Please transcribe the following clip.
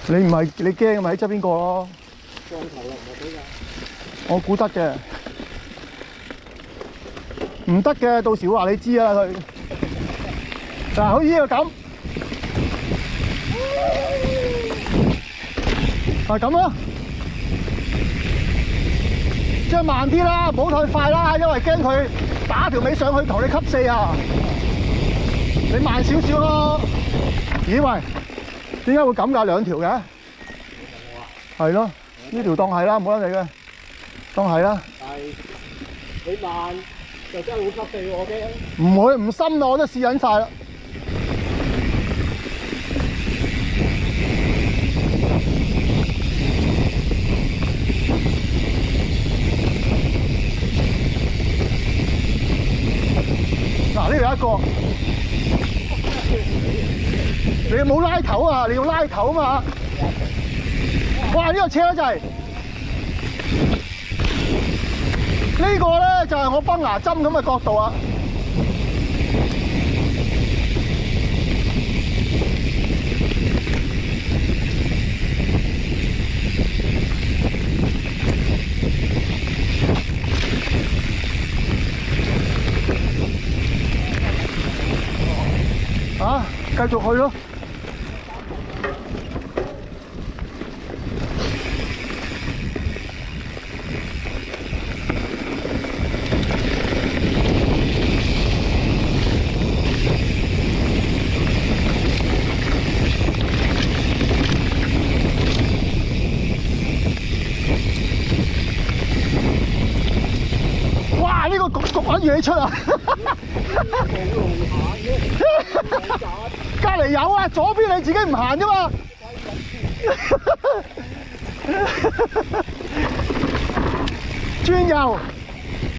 你唔係你驚咪喺側邊過咯。降頭啦，唔係俾㗎。我估得嘅，唔得嘅，到時會話你知啊佢。嗱，好似呢個咁，係咁咯。即係慢啲啦，唔好太快啦，因為驚佢打條尾上去同你吸四啊。你慢少少咯。咦喂，點解會咁㗎？兩條嘅？係咯，呢條當係啦，唔好理嘅，當係啦。但係你慢就真係會吸地喎，我驚。唔會唔深啦，我都試緊晒啦。嗱，呢度有一個，你冇拉頭啊！你要拉頭啊嘛！哇！呢個車咧就係呢個咧，就係我崩牙針咁嘅角度啊！啊，繼續去咯！哇！呢個焗緊嘢出啊！隔離有啊，左邊你自己唔行啫嘛。轉右。